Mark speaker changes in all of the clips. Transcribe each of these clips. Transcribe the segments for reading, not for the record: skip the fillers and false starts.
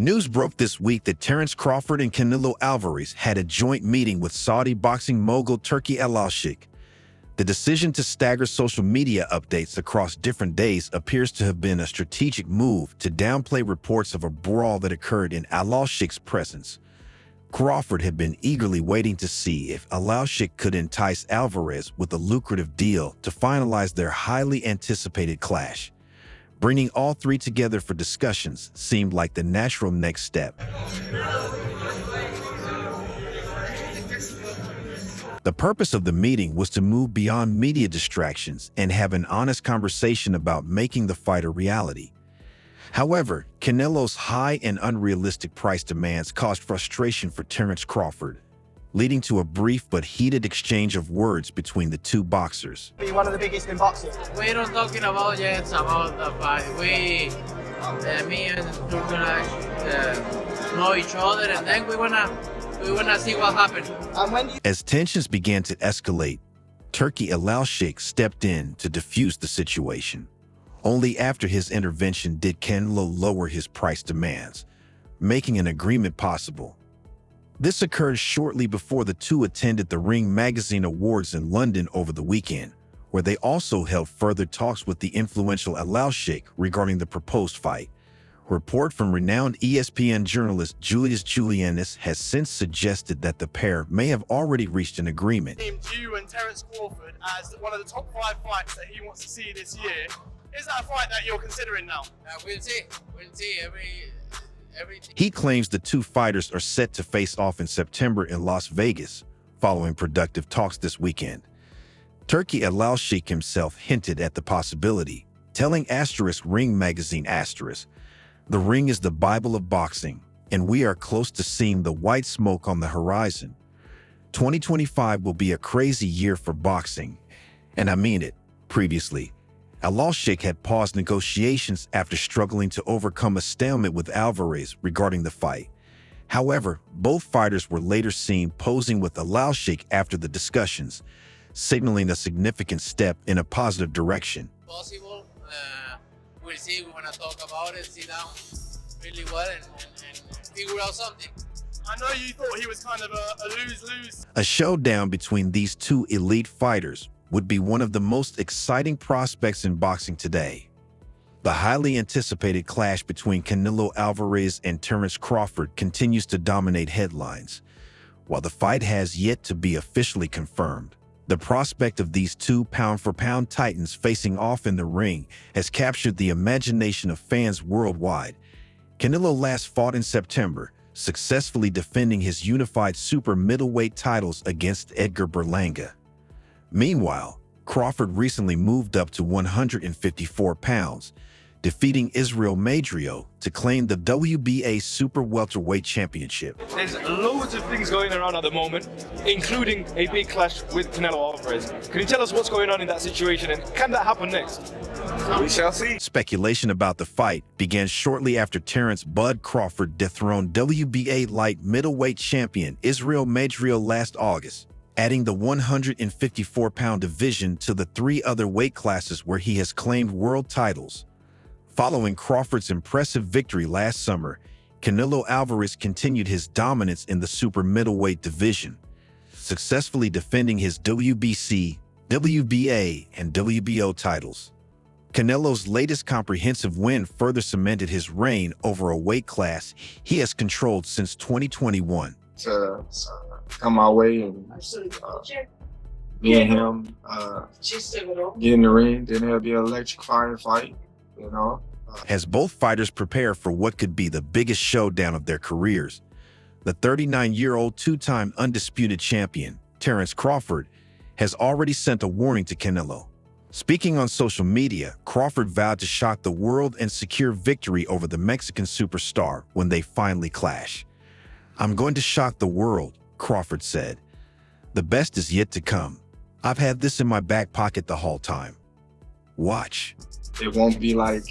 Speaker 1: News broke this week that Terence Crawford and Canelo Alvarez had a joint meeting with Saudi boxing mogul Turki Al-Sheikh. The decision to stagger social media updates across different days appears to have been a strategic move to downplay reports of a brawl that occurred in Al-Sheikh's presence. Crawford had been eagerly waiting to see if Al-Sheikh could entice Alvarez with a lucrative deal to finalize their highly anticipated clash. Bringing all three together for discussions seemed like the natural next step. The purpose of the meeting was to move beyond media distractions and have an honest conversation about making the fight a reality. However, Canelo's high and unrealistic price demands caused frustration for Terence Crawford, leading to a brief but heated exchange of words between the two boxers.
Speaker 2: Be one of the biggest in boxing.
Speaker 3: We're not talking about yet about the fight. Me and Turki know each other, and then we wanna see what happens.
Speaker 1: As tensions began to escalate, Turki Al-Sheikh stepped in to defuse the situation. Only after his intervention did Canelo lower his price demands, making an agreement possible. This occurred shortly before the two attended the Ring Magazine Awards in London over the weekend, where they also held further talks with the influential Al-Sheikh regarding the proposed fight. A report from renowned ESPN journalist Julius Julianis has since suggested that the pair may have already reached an agreement.
Speaker 2: Named you and Terence Crawford as one of the top 5 fights that he wants to see this year. Is that a fight that you're considering now?
Speaker 3: We'll see.
Speaker 1: He claims the two fighters are set to face off in September in Las Vegas, following productive talks this weekend. Turki Al-Sheikh himself hinted at the possibility, telling Ring Magazine "The ring is the Bible of boxing, and we are close to seeing the white smoke on the horizon. 2025 will be a crazy year for boxing, and I mean it." Previously, Al-Sheikh had paused negotiations after struggling to overcome a stalemate with Alvarez regarding the fight. However, both fighters were later seen posing with Al-Sheikh after the discussions, signaling a significant step in a positive direction.
Speaker 3: Possible. We'll see. We want to talk about it, sit down really well, and figure out something.
Speaker 2: I know you thought he was kind of a lose-lose.
Speaker 1: A showdown between these two elite fighters would be one of the most exciting prospects in boxing today. The highly anticipated clash between Canelo Alvarez and Terence Crawford continues to dominate headlines. While the fight has yet to be officially confirmed, the prospect of these two pound-for-pound titans facing off in the ring has captured the imagination of fans worldwide. Canelo last fought in September, successfully defending his unified super middleweight titles against Edgar Berlanga. Meanwhile, Crawford recently moved up to 154 pounds, defeating Israel Madrio to claim the WBA Super Welterweight Championship.
Speaker 4: There's loads of things going around at the moment, including a big clash with Canelo Alvarez. Can you tell us what's going on in that situation, and can that happen next? We shall see.
Speaker 1: Speculation about the fight began shortly after Terence "Bud" Crawford dethroned WBA light middleweight champion Israel Madrio last August, adding the 154-pound division to the 3 other weight classes where he has claimed world titles. Following Crawford's impressive victory last summer, Canelo Alvarez continued his dominance in the super middleweight division, successfully defending his WBC, WBA, and WBO titles. Canelo's latest comprehensive win further cemented his reign over a weight class he has controlled since 2021.
Speaker 5: To come my way and me and him get in the ring, then it'll be an electrifying fight, you know.
Speaker 1: As both fighters prepare for what could be the biggest showdown of their careers, the 39-year-old two-time undisputed champion, Terence Crawford, has already sent a warning to Canelo. Speaking on social media, Crawford vowed to shock the world and secure victory over the Mexican superstar when they finally clash. "I'm going to shock the world," Crawford said. "The best is yet to come. I've had this in my back pocket the whole time. Watch."
Speaker 5: It won't be like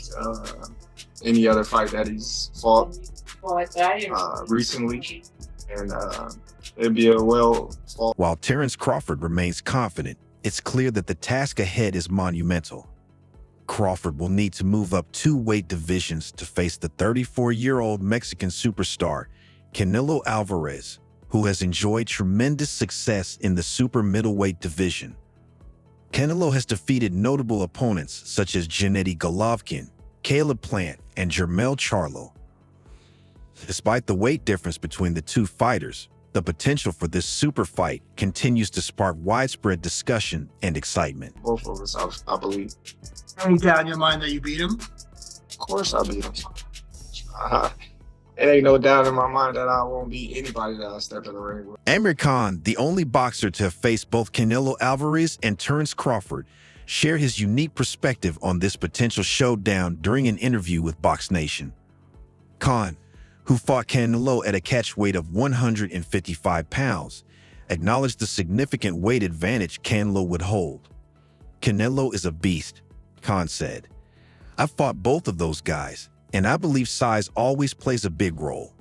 Speaker 5: any other fight that he's fought recently, and it'll be a well-fought.
Speaker 1: While Terence Crawford remains confident, it's clear that the task ahead is monumental. Crawford will need to move up 2 weight divisions to face the 34-year-old Mexican superstar, Canelo Alvarez, who has enjoyed tremendous success in the super middleweight division. Canelo has defeated notable opponents such as Gennady Golovkin, Caleb Plant, and Jermell Charlo. Despite the weight difference between the two fighters, the potential for this super fight continues to spark widespread discussion and excitement.
Speaker 5: Both of us, I believe.
Speaker 6: Any doubt in your mind that you beat him?
Speaker 5: Of course I beat him. It ain't no doubt in my mind that I won't beat anybody that I step in the ring with.
Speaker 1: Amir Khan, the only boxer to have faced both Canelo Alvarez and Terence Crawford, shared his unique perspective on this potential showdown during an interview with Box Nation. Khan, who fought Canelo at a catch weight of 155 pounds, acknowledged the significant weight advantage Canelo would hold. "Canelo is a beast," Khan said. "I've fought both of those guys, and I believe size always plays a big role.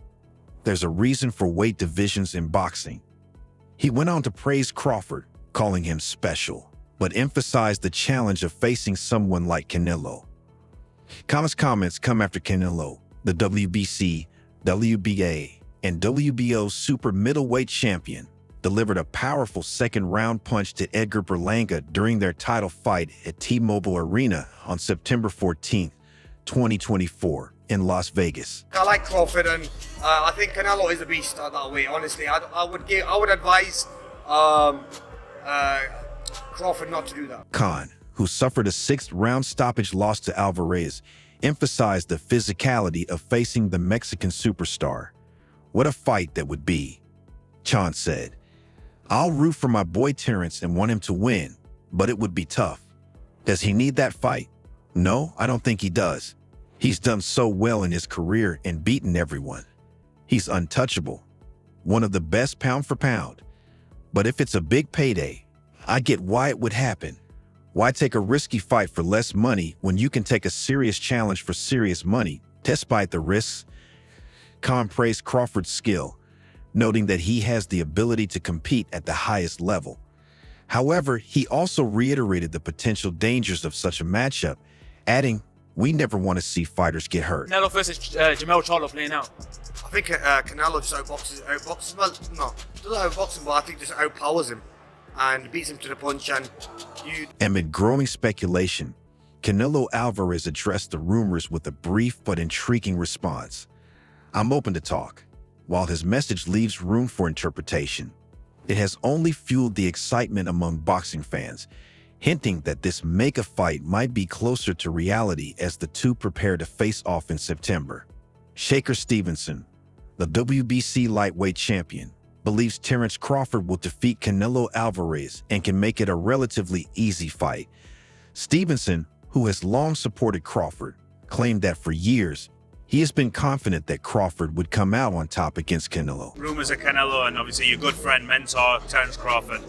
Speaker 1: There's a reason for weight divisions in boxing." He went on to praise Crawford, calling him special, but emphasized the challenge of facing someone like Canelo. Khan's comments come after Canelo, the WBC, WBA, and WBO super middleweight champion, delivered a powerful second-round punch to Edgar Berlanga during their title fight at T-Mobile Arena on September 14, 2024, in Las Vegas.
Speaker 7: I like Crawford, and I think Canelo is a beast that way. Honestly, I would advise Crawford not to do that.
Speaker 1: Khan, who suffered a 6th-round stoppage loss to Alvarez, emphasized the physicality of facing the Mexican superstar. "What a fight that would be," Khan said. "I'll root for my boy Terence and want him to win, but it would be tough. Does he need that fight? No, I don't think he does. He's done so well in his career and beaten everyone. He's untouchable, one of the best pound for pound. But if it's a big payday, I get why it would happen. Why take a risky fight for less money when you can take a serious challenge for serious money, despite the risks?" Khan praised Crawford's skill, noting that he has the ability to compete at the highest level. However, he also reiterated the potential dangers of such a matchup, adding, "We never want to see fighters get hurt."
Speaker 8: Canelo versus Jermell Charlo playing out.
Speaker 7: I think Canelo just outboxes. Well, no, doesn't outbox him, but I think just outpowers him and beats him to the punch. And
Speaker 1: Amid growing speculation, Canelo Alvarez addressed the rumors with a brief but intriguing response. "I'm open to talk." While his message leaves room for interpretation, it has only fueled the excitement among boxing fans, hinting that this mega fight might be closer to reality as the two prepare to face off in September. Shakur Stevenson, the WBC lightweight champion, believes Terence Crawford will defeat Canelo Alvarez and can make it a relatively easy fight. Stevenson, who has long supported Crawford, claimed that for years, he has been confident that Crawford would come out on top against Canelo.
Speaker 9: Rumors of Canelo and obviously your good friend, mentor, Terence Crawford.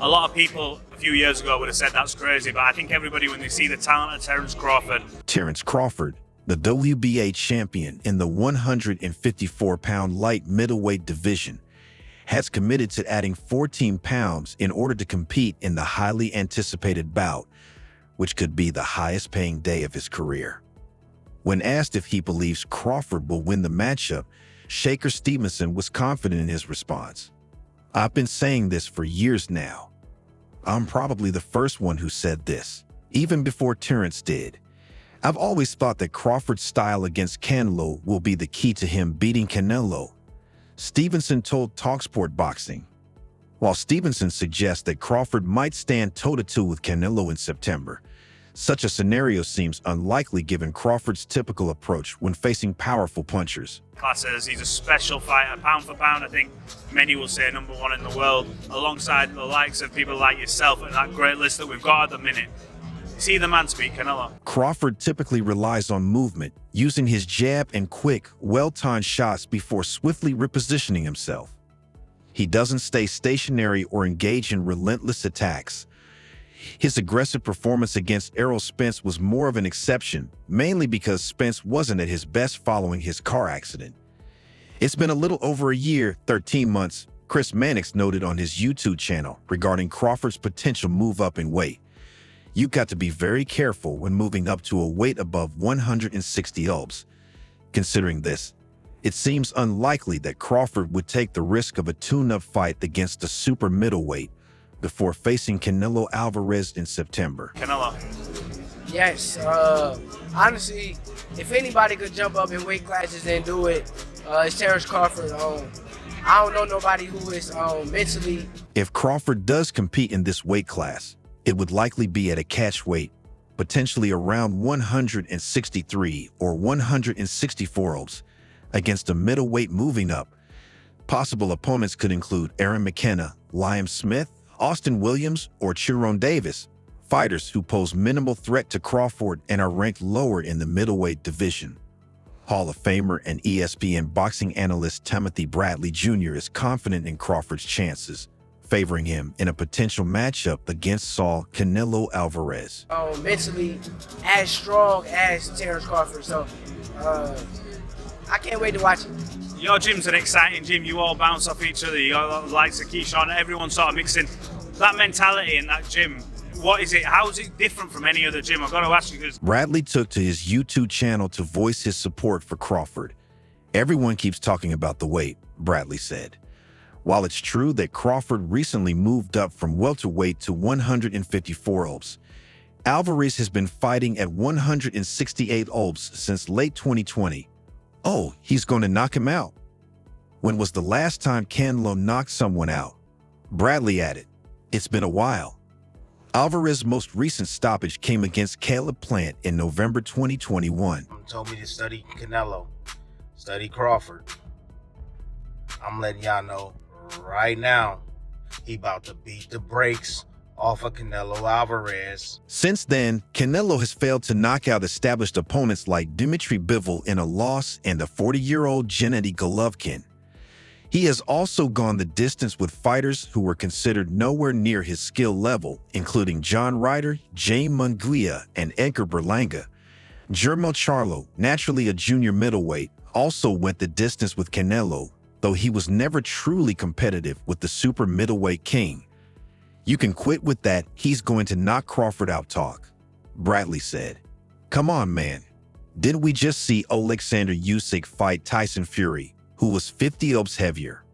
Speaker 9: A lot of people a few years ago would have said that's crazy, but I think everybody, when they see the talent of Terence Crawford.
Speaker 1: Terence Crawford, the WBA champion in the 154-pound light middleweight division, has committed to adding 14 pounds in order to compete in the highly anticipated bout, which could be the highest-paying day of his career. When asked if he believes Crawford will win the matchup, Shakur Stevenson was confident in his response. "I've been saying this for years now. I'm probably the first one who said this, even before Terence did. I've always thought that Crawford's style against Canelo will be the key to him beating Canelo," Stevenson told TalkSport Boxing. While Stevenson suggests that Crawford might stand toe-to-toe with Canelo in September, such a scenario seems unlikely given Crawford's typical approach when facing powerful punchers.
Speaker 9: Classes, he's a special fighter, pound for pound. I think many will say #1 in the world, alongside the likes of people like yourself and that great list that we've got at the minute. Is he the man to beat Canelo?
Speaker 1: Crawford typically relies on movement, using his jab and quick, well-timed shots before swiftly repositioning himself. He doesn't stay stationary or engage in relentless attacks. His aggressive performance against Errol Spence was more of an exception, mainly because Spence wasn't at his best following his car accident. "It's been a little over a year, 13 months, Chris Mannix noted on his YouTube channel regarding Crawford's potential move up in weight. You got to be very careful when moving up to a weight above 160 lbs. Considering this, it seems unlikely that Crawford would take the risk of a tune-up fight against a super middleweight before facing Canelo Alvarez in September.
Speaker 9: Canelo.
Speaker 3: Yes, honestly, if anybody could jump up in weight classes and do it, it's Terence Crawford. I don't know nobody who is mentally.
Speaker 1: If Crawford does compete in this weight class, it would likely be at a catch weight, potentially around 163 or 164 lbs, against a middleweight moving up. Possible opponents could include Aaron McKenna, Liam Smith, Austin Williams, or Chiron Davis, fighters who pose minimal threat to Crawford and are ranked lower in the middleweight division. Hall of Famer and ESPN boxing analyst Timothy Bradley Jr. is confident in Crawford's chances, favoring him in a potential matchup against Saul Canelo Alvarez.
Speaker 3: Mentally as strong as Terence Crawford, so I can't wait to watch it.
Speaker 9: Your gym's an exciting gym. You all bounce off each other. You got the likes of Keyshawn. Everyone's sort of mixing. That mentality in that gym, what is it? How is it different from any other gym? I've got to ask you because
Speaker 1: Bradley took to his YouTube channel to voice his support for Crawford. Everyone keeps talking about the weight, Bradley said. While it's true that Crawford recently moved up from welterweight to 154 lbs, Alvarez has been fighting at 168 lbs since late 2020. Oh, he's going to knock him out. When was the last time Canelo knocked someone out? Bradley added, it's been a while. Alvarez's most recent stoppage came against Caleb Plant in November 2021.
Speaker 10: Told me to study Canelo, study Crawford. I'm letting y'all know right now, he about to beat the brakes off of Canelo Alvarez.
Speaker 1: Since then, Canelo has failed to knock out established opponents like Dmitry Bivol in a loss and the 40-year-old Gennady Golovkin. He has also gone the distance with fighters who were considered nowhere near his skill level, including John Ryder, Jaime Munguia, and Edgar Berlanga. Jermel Charlo, naturally a junior middleweight, also went the distance with Canelo, though he was never truly competitive with the super middleweight king. You can quit with that he's going to knock Crawford out talk, Bradley said. Come on, man. Didn't we just see Alexander Usyk fight Tyson Fury, who was 50 lbs heavier?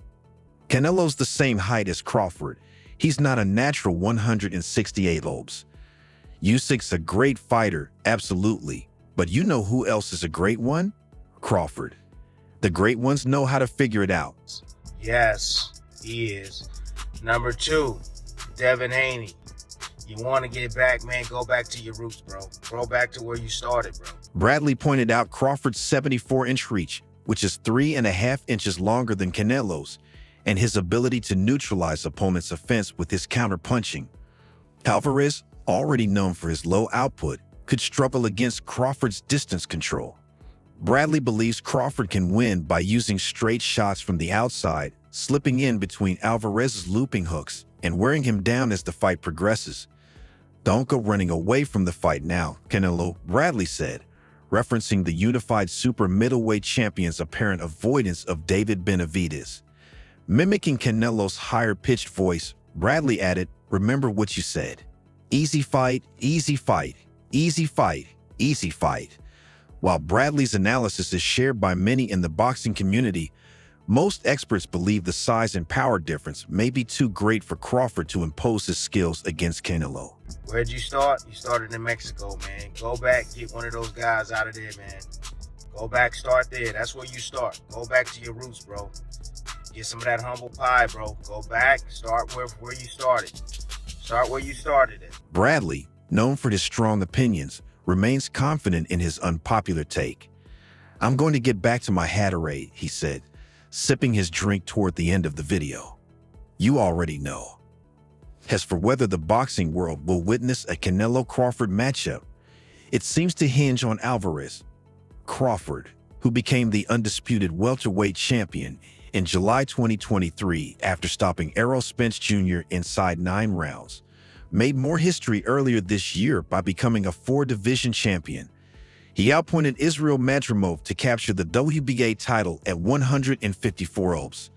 Speaker 1: Canelo's the same height as Crawford. He's not a natural 168 lbs. Usyk's a great fighter, absolutely. But you know who else is a great one? Crawford. The great ones know how to figure it out.
Speaker 10: Yes, he is. Number 2, Devin Haney. You want to get back, man, go back to your roots, bro. Go back to where you started, bro.
Speaker 1: Bradley pointed out Crawford's 74-inch reach, which is 3.5 inches longer than Canelo's, and his ability to neutralize opponents' offense with his counter-punching. Alvarez, already known for his low output, could struggle against Crawford's distance control. Bradley believes Crawford can win by using straight shots from the outside, slipping in between Alvarez's looping hooks, and wearing him down as the fight progresses. Don't go running away from the fight now, Canelo, Bradley said, referencing the unified super middleweight champion's apparent avoidance of David Benavidez. Mimicking Canelo's higher-pitched voice, Bradley added, remember what you said. Easy fight, easy fight, easy fight, easy fight. While Bradley's analysis is shared by many in the boxing community, most experts believe the size and power difference may be too great for Crawford to impose his skills against Canelo.
Speaker 10: Where'd you start? You started in Mexico, man. Go back, get one of those guys out of there, man. Go back, start there. That's where you start. Go back to your roots, bro. Get some of that humble pie, bro. Go back, start where you started. Start where you started it.
Speaker 1: Bradley, known for his strong opinions, remains confident in his unpopular take. I'm going to get back to my Haterade, he said, sipping his drink toward the end of the video. You already know. As for whether the boxing world will witness a Canelo-Crawford matchup, it seems to hinge on Alvarez. Crawford, who became the undisputed welterweight champion in July 2023 after stopping Errol Spence Jr. inside 9 rounds, made more history earlier this year by becoming a 4-division champion. He outpointed Israel Madrimov to capture the WBA title at 154 lbs.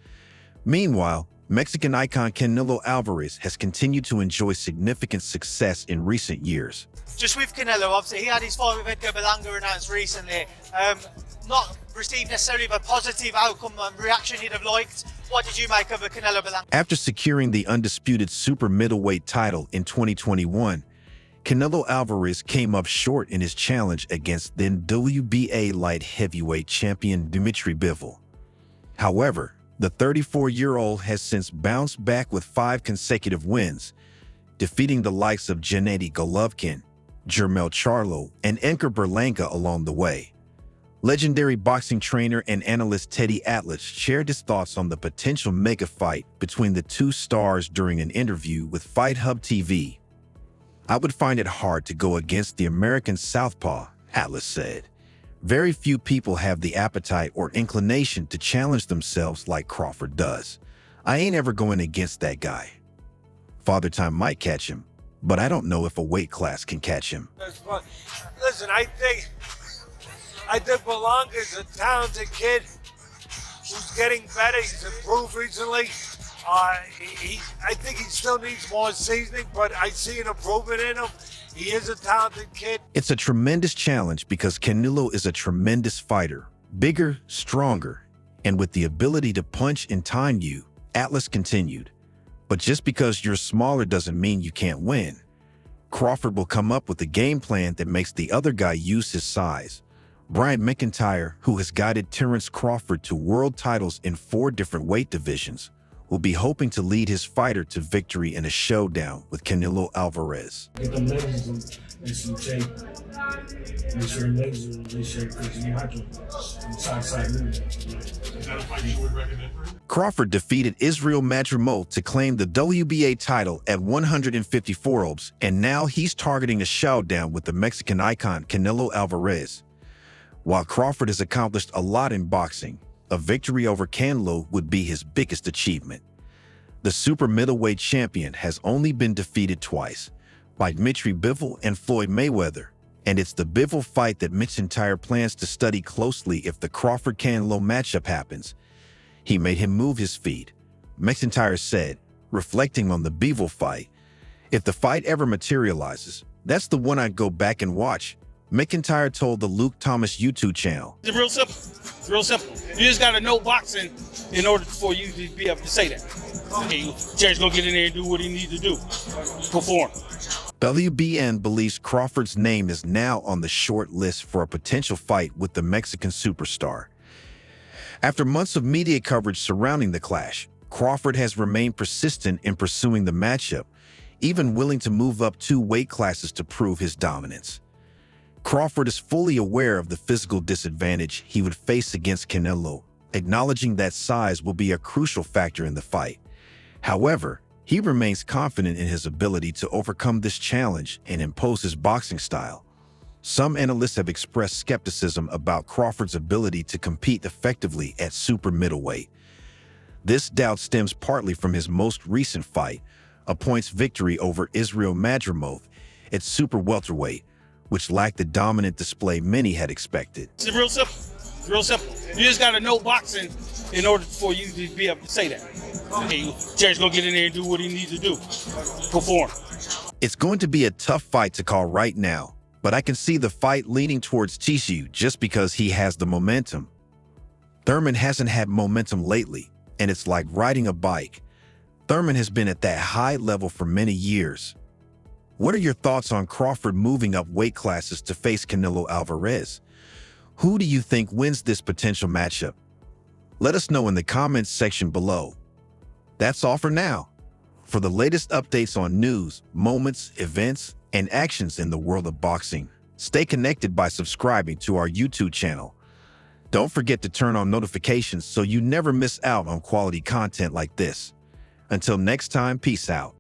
Speaker 1: Meanwhile, Mexican icon Canelo Alvarez has continued to enjoy significant success in recent years.
Speaker 11: Just with Canelo, obviously, he had his fight with Edgar Berlanga announced recently. Not received necessarily a positive outcome and reaction he'd have liked. What did you make of the Canelo Berlanga?
Speaker 1: After securing the undisputed super middleweight title in 2021, Canelo Alvarez came up short in his challenge against then WBA light heavyweight champion Dmitry Bivol. However, the 34-year-old has since bounced back with 5 consecutive wins, defeating the likes of Gennady Golovkin, Jermell Charlo, and Edgar Berlanga along the way. Legendary boxing trainer and analyst Teddy Atlas shared his thoughts on the potential mega fight between the two stars during an interview with Fight Hub TV. "I would find it hard to go against the American southpaw," Atlas said. "Very few people have the appetite or inclination to challenge themselves like Crawford does. I ain't ever going against that guy. Father Time might catch him, but I don't know if a weight class can catch him."
Speaker 12: Listen, I think Berlanga's a talented kid who's getting better. He's improved recently. I think he still needs more seasoning, but I see an improvement in him. He is a talented kid.
Speaker 1: It's a tremendous challenge because Canelo is a tremendous fighter, bigger, stronger, and with the ability to punch and time you, Atlas continued. "But just because you're smaller doesn't mean you can't win. Crawford will come up with a game plan that makes the other guy use his size." Brian McIntyre, who has guided Terence Crawford to world titles in 4 different weight divisions, will be hoping to lead his fighter to victory in a showdown with Canelo Alvarez.
Speaker 13: Get the legs in some shape. Make sure the legs are in good shape because you have to side movement. Is that a fight you would recommend for him?
Speaker 1: Crawford defeated Israel Madrimov to claim the WBA title at 154 obs, and now he's targeting a showdown with the Mexican icon Canelo Alvarez. While Crawford has accomplished a lot in boxing, a victory over Canelo would be his biggest achievement. The super middleweight champion has only been defeated twice, by Dmitry Bivol and Floyd Mayweather, and it's the Bivol fight that McIntyre plans to study closely if the Crawford-Canelo matchup happens. "He made him move his feet," McIntyre said, reflecting on the Bivol fight. "If the fight ever materializes, that's the one I'd go back and watch," McIntyre told the Luke Thomas YouTube channel.
Speaker 14: It's real simple. It's real simple. You just got to know boxing in order for you to be able to say that. Okay, Terence gonna get in there and do what he needs to do. Perform.
Speaker 1: WBN believes Crawford's name is now on the short list for a potential fight with the Mexican superstar. After months of media coverage surrounding the clash, Crawford has remained persistent in pursuing the matchup, even willing to move up 2 weight classes to prove his dominance. Crawford is fully aware of the physical disadvantage he would face against Canelo, acknowledging that size will be a crucial factor in the fight. However, he remains confident in his ability to overcome this challenge and impose his boxing style. Some analysts have expressed skepticism about Crawford's ability to compete effectively at super middleweight. This doubt stems partly from his most recent fight, a points victory over Israel Madrimov at super welterweight, which lacked the dominant display many had expected.
Speaker 14: It's real simple. It's real simple. You just got to know boxing in order for you to be able to say that. Okay, Terence gonna get in there and do what he needs to do. Perform.
Speaker 1: It's going to be a tough fight to call right now, but I can see the fight leaning towards TCU just because he has the momentum. Thurman hasn't had momentum lately, and it's like riding a bike. Thurman has been at that high level for many years. What are your thoughts on Crawford moving up weight classes to face Canelo Alvarez? Who do you think wins this potential matchup? Let us know in the comments section below. That's all for now. For the latest updates on news, moments, events, and actions in the world of boxing, stay connected by subscribing to our YouTube channel. Don't forget to turn on notifications so you never miss out on quality content like this. Until next time, peace out.